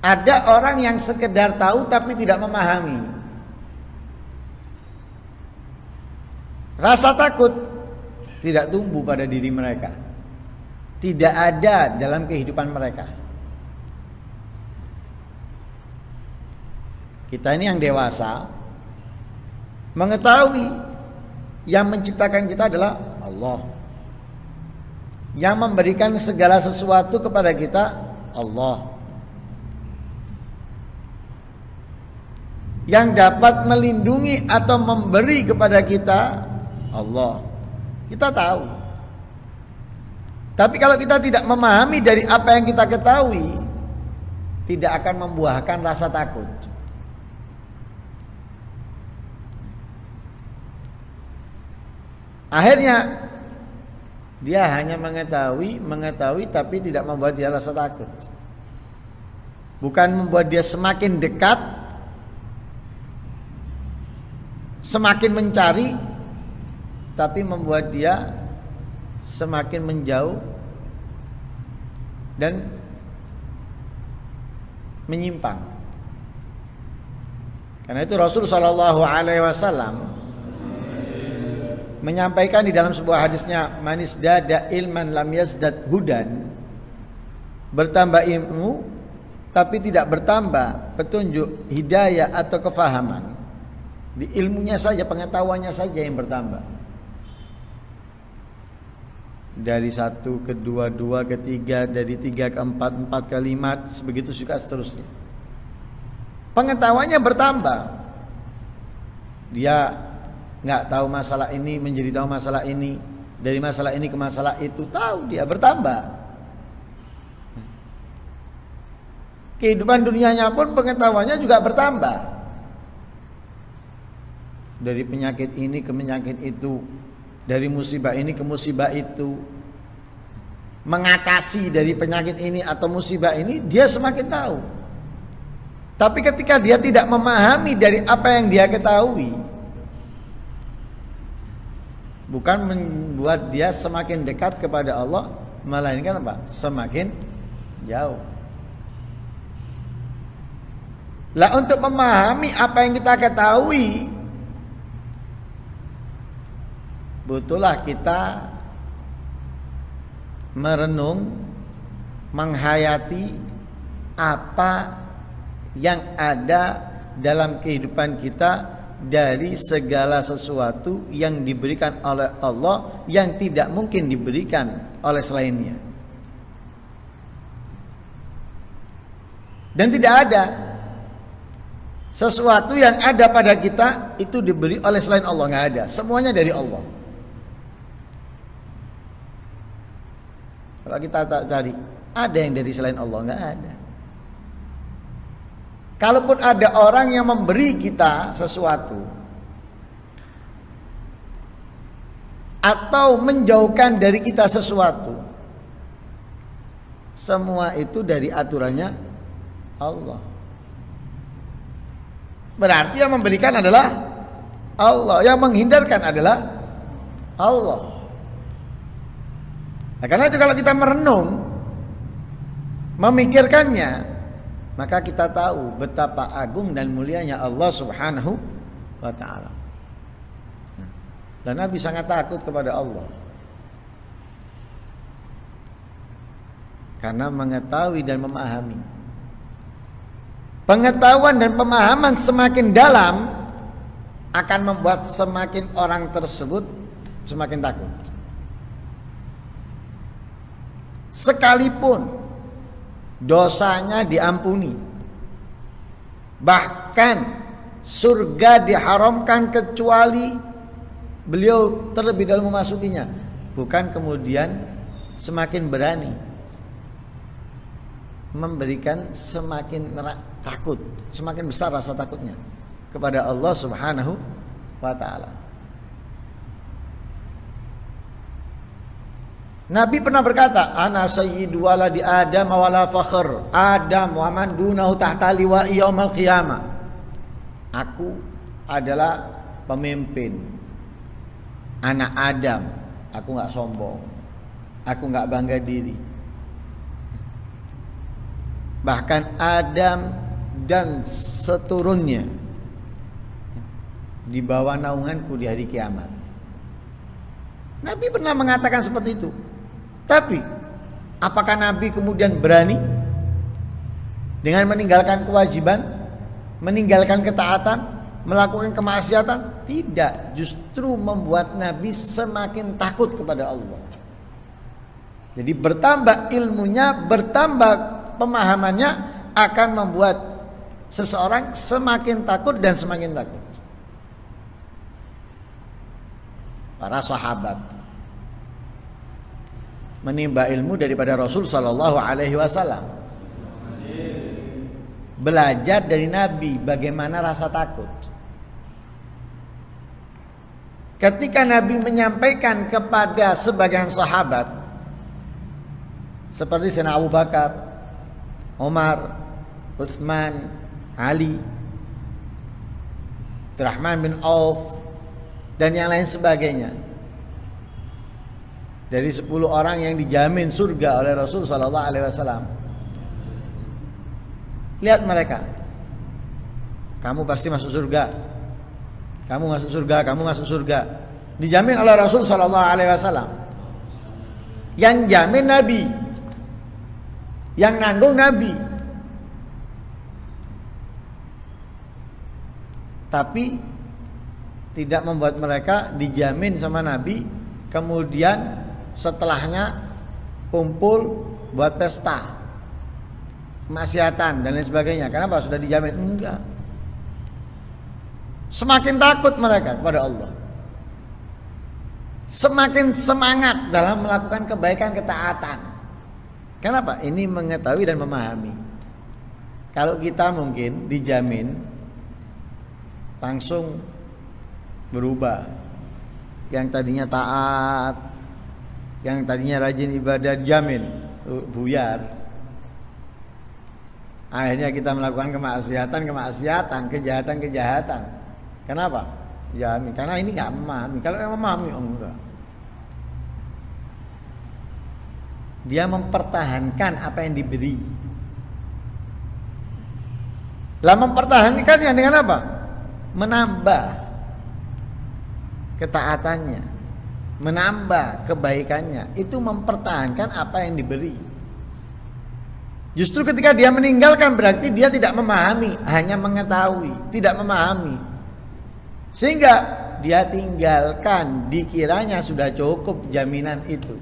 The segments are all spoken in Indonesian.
Ada orang yang sekedar tahu tapi tidak memahami. Rasa takut tidak tumbuh pada diri mereka, tidak ada dalam kehidupan mereka. Kita ini yang dewasa mengetahui yang menciptakan kita adalah Allah, yang memberikan segala sesuatu kepada kita Allah, yang dapat melindungi atau memberi kepada kita Allah. Kita tahu. Tapi kalau kita tidak memahami dari apa yang kita ketahui, tidak akan membuahkan rasa takut. Akhirnya dia hanya mengetahui tapi tidak membuat dia rasa takut. Bukan membuat dia semakin dekat, semakin mencari, tapi membuat dia semakin menjauh dan menyimpang. Karena itu Rasul sallallahu alaihi wasallam menyampaikan di dalam sebuah hadisnya, manis dada ilman lam yazdad hudan, bertambah ilmu tapi tidak bertambah petunjuk, hidayah atau kefahaman. Di ilmunya saja, pengetahuannya saja yang bertambah. Dari 1 ke 2, 2 ke 3, dari 3 ke 4, 4 ke 5, begitu juga seterusnya. Pengetahuannya bertambah. Dia nggak tahu masalah ini menjadi tahu masalah ini, dari masalah ini ke masalah itu, tahu dia bertambah. Kehidupan dunianya pun pengetahuannya juga bertambah. Dari penyakit ini ke penyakit itu, dari musibah ini ke musibah itu, mengatasi dari penyakit ini atau musibah ini, dia semakin tahu. Tapi ketika dia tidak memahami dari apa yang dia ketahui, bukan membuat dia semakin dekat kepada Allah, melainkan apa? Semakin jauh. Lah untuk memahami apa yang kita ketahui, butuhlah kita merenung, menghayati apa yang ada dalam kehidupan kita dari segala sesuatu yang diberikan oleh Allah, yang tidak mungkin diberikan oleh selainnya. Dan tidak ada sesuatu yang ada pada kita itu diberi oleh selain Allah, nggak ada. Semuanya dari Allah. Kalau kita cari, ada yang dari selain Allah? Nggak ada. Kalaupun ada orang yang memberi kita sesuatu atau menjauhkan dari kita sesuatu, semua itu dari aturannya Allah. Berarti yang memberikan adalah Allah, yang menghindarkan adalah Allah. Nah, karena itu kalau kita merenung, memikirkannya, maka kita tahu betapa agung dan mulianya Allah Subhanahu wa ta'ala. Dan Nabi sangat takut kepada Allah, karena mengetahui dan memahami. Pengetahuan dan pemahaman semakin dalam akan membuat semakin orang tersebut semakin takut. Sekalipun dosanya diampuni, bahkan surga diharamkan kecuali beliau terlebih dahulu memasukinya, bukan kemudian semakin berani memberikan semakin takut, semakin besar rasa takutnya kepada Allah Subhanahu wa ta'ala. Nabi pernah berkata, ana sayyidu waladi Adam wala fakhr, Adam wa man dunahu tahta liwa'i yaumil qiyamah. Aku adalah pemimpin anak Adam, aku enggak sombong, aku enggak bangga diri. bahkan Adam dan seturunnya di bawah naunganku di hari kiamat. Nabi pernah mengatakan seperti itu. Tapi apakah Nabi kemudian berani dengan meninggalkan kewajiban, meninggalkan ketaatan, melakukan kemaksiatan? Tidak, justru membuat Nabi semakin takut kepada Allah. Jadi bertambah ilmunya, bertambah pemahamannya akan membuat seseorang semakin takut dan semakin takut. Para sahabat menimba ilmu daripada Rasul sallallahu alaihi wasallam. Belajar dari Nabi bagaimana rasa takut. Ketika Nabi menyampaikan kepada sebagian sahabat seperti Sayyidina Abu Bakar, Umar, Utsman, Ali, Abdurrahman bin Auf dan yang lain sebagainya, dari 10 orang yang dijamin surga oleh Rasul sallallahu alaihi wasallam. Lihat mereka. Kamu pasti masuk surga. Kamu masuk surga, kamu masuk surga. Dijamin oleh Rasul sallallahu alaihi wasallam. Yang jamin Nabi. Yang nanggung Nabi. Tapi tidak membuat mereka dijamin sama Nabi, kemudian setelahnya kumpul buat pesta, kemaksiatan dan lain sebagainya. Kenapa? Sudah dijamin. Enggak. Semakin takut mereka kepada Allah, semakin semangat dalam melakukan kebaikan, ketaatan. Kenapa? Ini mengetahui dan memahami. Kalau kita mungkin dijamin langsung berubah. Yang tadinya taat, yang tadinya rajin ibadah, jamin buyar. Akhirnya kita melakukan kemaksiatan, kejahatan. Kenapa? Jamin. Karena ini nggak memahami. Kalau yang memahami, enggak. Dia mempertahankan apa yang diberi. Lah mempertahankannya dengan apa? Menambah ketaatannya, menambah kebaikannya. Itu mempertahankan apa yang diberi. Justru ketika dia meninggalkan berarti dia tidak memahami, hanya mengetahui, tidak memahami. Sehingga dia tinggalkan, dikiranya sudah cukup jaminan itu.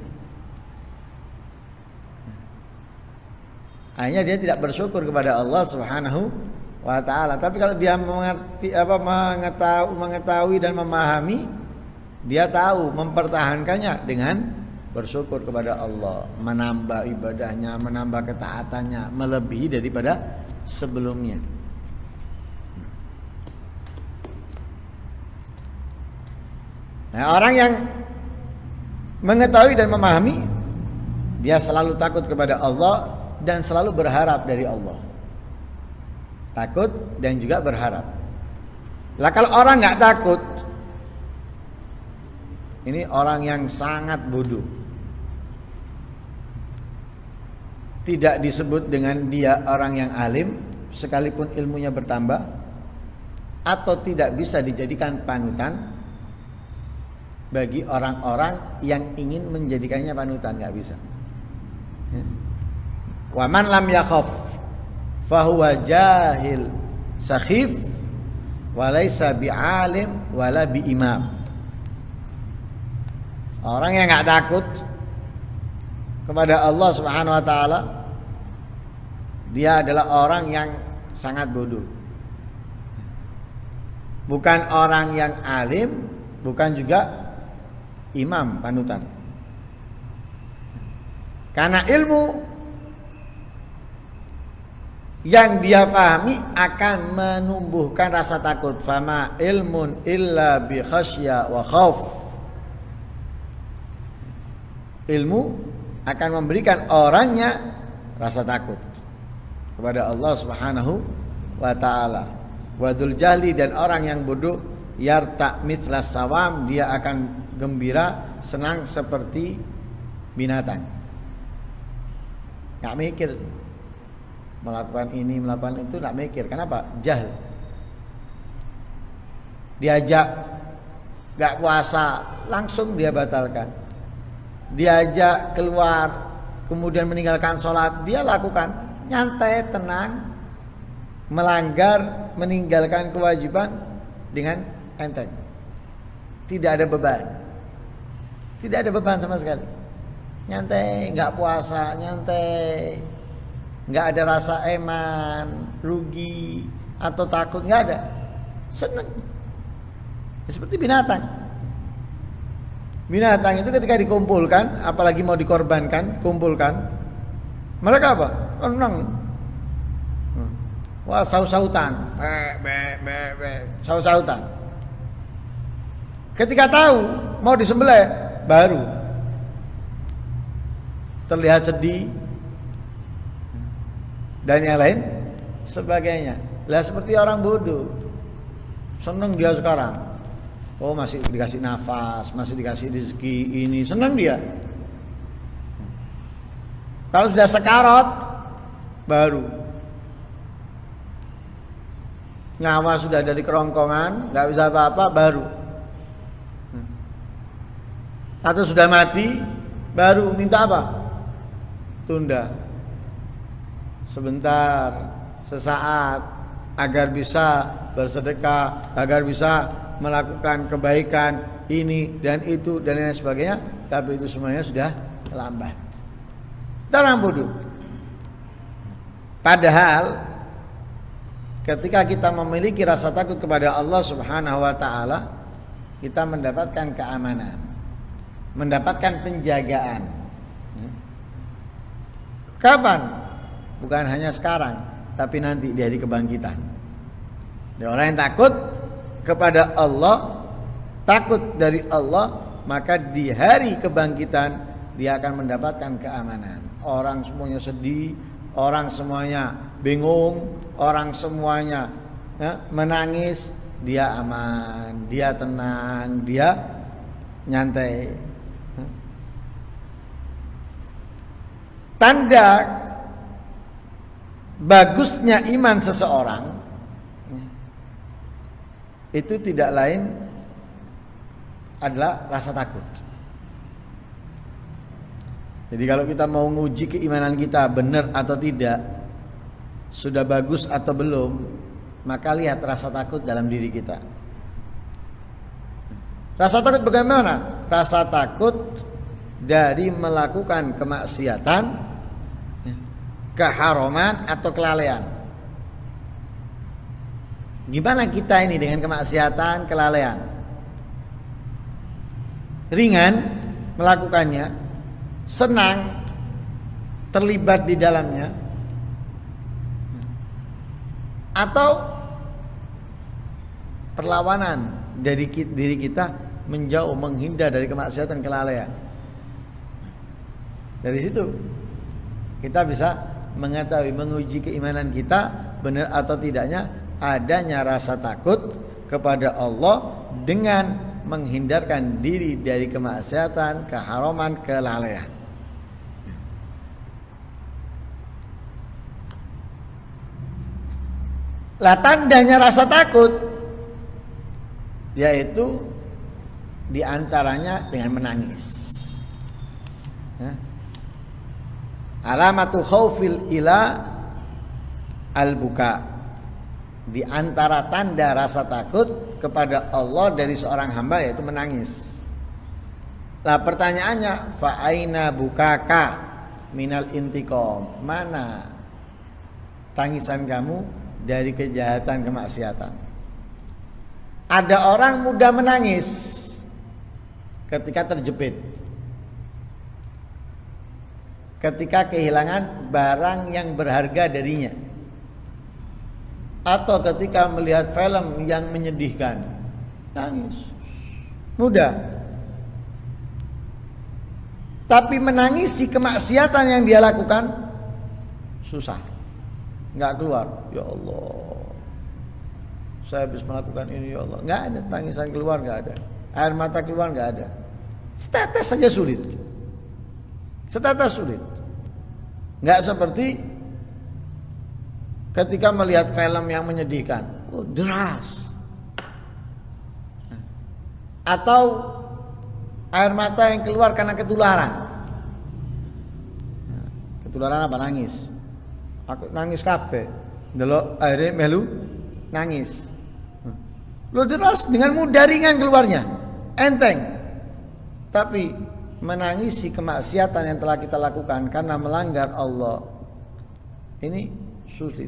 Akhirnya dia tidak bersyukur kepada Allah Subhanahu wa ta'ala. Tapi kalau dia mengetahui dan memahami, dia tahu mempertahankannya dengan bersyukur kepada Allah, menambah ibadahnya, menambah ketaatannya melebihi daripada sebelumnya. Nah, orang yang mengetahui dan memahami, dia selalu takut kepada Allah dan selalu berharap dari Allah. Takut dan juga berharap. Lah kalau orang nggak takut, ini orang yang sangat bodoh. Tidak disebut dengan dia orang yang alim, sekalipun ilmunya bertambah, atau tidak bisa dijadikan panutan bagi orang-orang yang ingin menjadikannya panutan, nggak bisa. Wa man lam yakhaf fahuwa jahil sakhif wa laisa bi'alim wala bi'imam. Orang yang nggak takut kepada Allah Subhanahu wa taala, dia adalah orang yang sangat bodoh. Bukan orang yang alim, bukan juga imam panutan. Karena ilmu yang dia pahami akan menumbuhkan rasa takut. Fama ilmun illa bi khasyah wa khauf. Ilmu akan memberikan orangnya rasa takut kepada Allah Subhanahu wa taala. Wa dzul jahli, dan orang yang bodoh, yarta mithlas sawam, dia akan gembira, senang seperti binatang. Nggak mikir. melakukan ini, melakukan itu, nggak mikir. Kenapa? Jahil. Diajak nggak puasa, langsung dia batalkan. Diajak keluar, kemudian meninggalkan sholat, dia lakukan. Nyantai, tenang, melanggar, meninggalkan kewajiban dengan enteng. Tidak ada beban. Tidak ada beban sama sekali. Nyantai, nggak puasa, nyantai. Nggak ada rasa eman, rugi, atau takut, nggak ada. Senang. Seperti binatang. Binatang itu ketika dikumpulkan, apalagi mau dikorbankan, kumpulkan. Mereka apa? Tenang. Wah, saut-sautan. Saut-sautan. Ketika tahu mau disembelih, baru terlihat sedih dan yang lain sebagainya. Lah seperti orang bodoh. Senang dia sekarang. Oh, masih dikasih nafas, masih dikasih rezeki ini, senang dia. Kalau sudah sekarat, baru nyawa sudah ada di kerongkongan, nggak bisa apa-apa, baru. Atau sudah mati, baru minta apa? Tunda sebentar, sesaat, agar bisa bersedekah, agar bisa melakukan kebaikan ini dan itu dan lain sebagainya. Tapi itu semuanya sudah terlambat. Orang bodoh. Padahal ketika kita memiliki rasa takut kepada Allah Subhanahu wa taala, kita mendapatkan keamanan, mendapatkan penjagaan. Kapan? Bukan hanya sekarang, tapi nanti di hari kebangkitan. Dan orang yang takut kepada Allah, takut dari Allah, maka di hari kebangkitan dia akan mendapatkan keamanan. Orang semuanya sedih, orang semuanya bingung, orang semuanya menangis, dia aman, dia tenang, dia nyantai. Tanda bagusnya iman seseorang itu tidak lain adalah rasa takut. Jadi kalau kita mau nguji keimanan kita benar atau tidak, sudah bagus atau belum, maka lihat rasa takut dalam diri kita. Rasa takut bagaimana? Rasa takut dari melakukan kemaksiatan, keharaman atau kelalaian. Gimana kita ini dengan kemaksiatan, kelalaian? Ringan melakukannya, senang terlibat di dalamnya, atau perlawanan dari diri kita menjauh, menghindar dari kemaksiatan, kelalaian. Dari situ kita bisa mengetahui, menguji keimanan kita benar atau tidaknya adanya rasa takut kepada Allah dengan menghindarkan diri dari kemaksiatan, keharaman, kelalaian. Lah tandanya rasa takut yaitu diantaranya dengan menangis. Alamatu khaufil ila al-buka. Di antara tanda rasa takut kepada Allah dari seorang hamba yaitu menangis. Lah pertanyaannya, fa aina bukaka minal intiqam? Mana tangisan kamu dari kejahatan, kemaksiatan? Ada orang mudah menangis ketika terjepit, ketika kehilangan barang yang berharga darinya, atau ketika melihat film yang menyedihkan, nangis mudah. Tapi menangisi kemaksiatan yang dia lakukan susah, nggak keluar. Ya Allah, saya habis melakukan ini, ya Allah, nggak ada tangisan keluar, nggak ada air mata keluar, nggak ada. Setetes saja sulit, setetes sulit. Nggak seperti ketika melihat film yang menyedihkan, deras. Atau air mata yang keluar karena ketularan. Ketularan apa? Nangis. Aku nangis kabeh. Delok airnya melu nangis. Lo deras dengan mudah ringan keluarnya. Enteng. Tapi menangisi kemaksiatan yang telah kita lakukan karena melanggar Allah, ini sulit.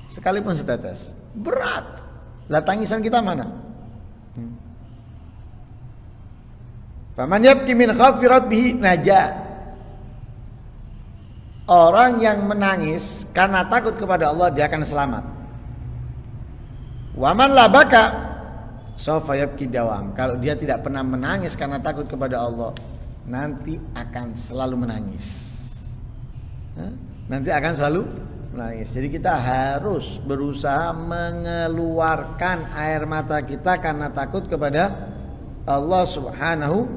Sekalipun setetes, berat. Lah tangisan kita mana? Faman yabki min khawfi rabbih naja. Orang yang menangis karena takut kepada Allah, dia akan selamat. Wa man labaka sawfa yabki dawam. Kalau dia tidak pernah menangis karena takut kepada Allah, nanti akan selalu menangis. Nanti akan selalu menangis. Jadi kita harus berusaha mengeluarkan air mata kita karena takut kepada Allah Subhanahu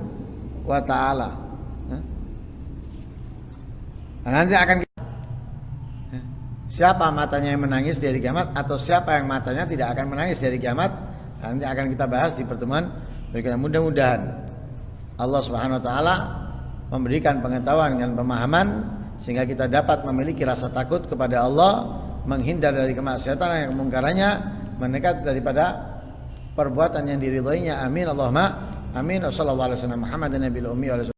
wa ta'ala. Nanti akan siapa matanya yang menangis di hari kiamat atau siapa yang matanya tidak akan menangis di hari kiamat, nanti akan kita bahas di pertemuan berikutnya. Mudah-mudahan Allah Subhanahu wa ta'ala memberikan pengetahuan dan pemahaman sehingga kita dapat memiliki rasa takut kepada Allah, menghindar dari kemaksiatan dan kemungkarannya, mendekat daripada perbuatan yang diridhoinya. Amin Allahumma amin. Wassallallahu alaihi wasallam Muhammadin nabiyil ummi.